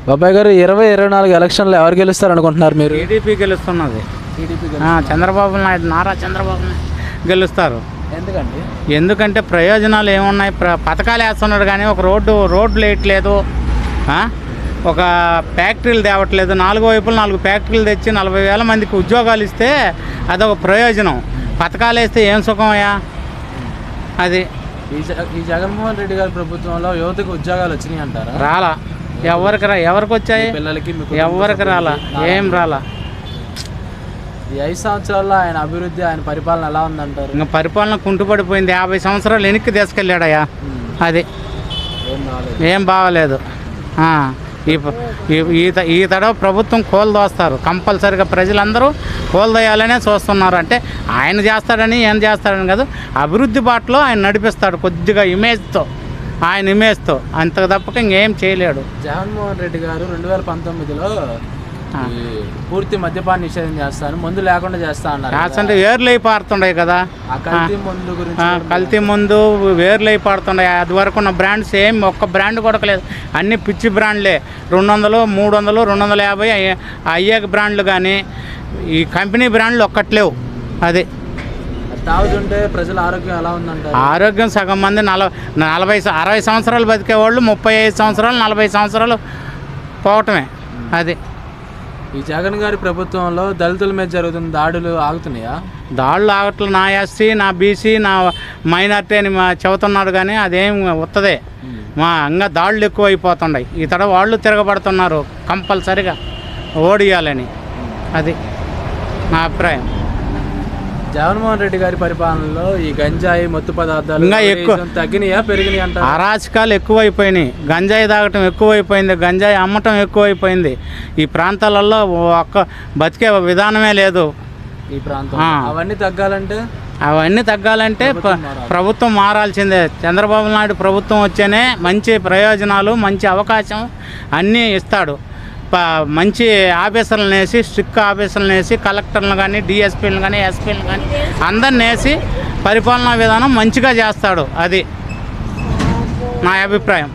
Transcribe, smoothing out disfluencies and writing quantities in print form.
బాబాయ్ గారు 2024 ఎలక్షన్లో ఎవరు గెలుస్తారు అనుకుంటున్నారు మీరు? టీడీపీ గెలుస్తున్నది. చంద్రబాబు నాయుడు, నారా చంద్రబాబు నాయుడు గెలుస్తారు. ఎందుకండి? ఎందుకంటే ప్రయోజనాలు ఏమున్నాయి? పథకాలు వేస్తున్నాడు కానీ ఒక రోడ్లు వేయట్లేదు, ఒక ఫ్యాక్టరీలు తేవట్లేదు. 4 వైపులు 4 ఫ్యాక్టరీలు తెచ్చి 40,000 మందికి ఉద్యోగాలు ఇస్తే అదొక ప్రయోజనం. పథకాలు వేస్తే ఏం సుఖమయ్యా? అది ఈ జగన్మోహన్ రెడ్డి గారి ప్రభుత్వంలో యువతకు ఉద్యోగాలు వచ్చినాయి అంటారా? రాలా. ఎవరికి వచ్చాయి? పిల్లలకి ఎవరికి రాలా, ఏం రాలా. ఈ 5 సంవత్సరాల్లో ఆయన అభివృద్ధి, ఆయన పరిపాలన ఎలా ఉందంటారు? ఇంకా పరిపాలన కుంటుపడిపోయింది. 50 సంవత్సరాలు వెనక్కి తీసుకెళ్ళాడయ్యా. అది ఏం బాగలేదు. ఈ తడవ ప్రభుత్వం కోల్దోస్తారు కంపల్సరీగా. ప్రజలందరూ కోల్దోయాలనే చూస్తున్నారు. అంటే ఆయన చేస్తాడని ఏం చేస్తాడని కాదు, అభివృద్ధి బాటలో ఆయన నడిపిస్తాడు కొద్దిగా ఇమేజ్తో, ఆయన ఇమేజ్తో. అంత తప్పక ఇంకేం చేయలేడు. జగన్మోహన్ రెడ్డి గారు 2019లో పూర్తి మద్యపాన నిషేధం చేస్తాను, మందు లేకుండా చేస్తా అన్నారు. కాసంటే వేర్లు అయి పారుతుండే కదా, కల్తీ ముందు వేర్లు అయి పారుతుండే. అది వరకు ఉన్న బ్రాండ్స్ ఏం ఒక్క బ్రాండ్ కూడా లేదు, అన్ని పిచ్చి బ్రాండ్లే. 200, 300, 250 అయ్యే బ్రాండ్లు కానీ ఈ కంపెనీ బ్రాండ్లు ఒక్కట్లేవు. అది తాగుతుంటే ప్రజల ఆరోగ్యం ఎలా ఉందంటే, ఆరోగ్యం సగం మంది 60 సంవత్సరాలు బతికేవాళ్ళు 35 సంవత్సరాలు 40 సంవత్సరాలు పోవటమే. అది ఈ జగన్ గారి ప్రభుత్వంలో దళితుల మీద జరుగుతున్న దాడులు ఆగుతున్నాయా? దాడులు ఆగట్లు. నా ఎస్సీ, నా బీసీ, నా మైనార్టీ అని చెబుతున్నాడు కానీ అదేం వస్తుంది. ఇంకా దాడులు ఎక్కువ అయిపోతున్నాయి. ఈ తడ వాళ్ళు తిరగబడుతున్నారు కంపల్సరిగా ఓడియాలని. అది నా అభిప్రాయం. జగన్మోహన్ రెడ్డి గారి పరిపాలనలో ఈ గంజాయి, మత్తు పదార్థాలు ఇంకా ఎక్కువ తగ్గినాయా, పెరిగినాయి అంట? అరాచకాలు ఎక్కువైపోయినాయి. గంజాయి తాగటం ఎక్కువైపోయింది, గంజాయి అమ్మటం ఎక్కువైపోయింది. ఈ ప్రాంతాలలో ఒక్క బతికే విధానమే లేదు ఈ ప్రాంతం. అవన్నీ తగ్గాలంటే ప్రభుత్వం మారాల్సిందే. చంద్రబాబు నాయుడు ప్రభుత్వం వచ్చేనే మంచి ప్రయోజనాలు, మంచి అవకాశం అన్నీ ఇస్తాడు. మంచి ఆఫీసర్లను వేసి, స్ట్రిక్ట్ ఆఫీసర్లను వేసి, కలెక్టర్లను కానీ, డిఎస్పీలను కానీ, ఎస్పీలను కానీ అందరిని వేసి పరిపాలనా విధానం మంచిగా చేస్తాడు. అది నా అభిప్రాయం.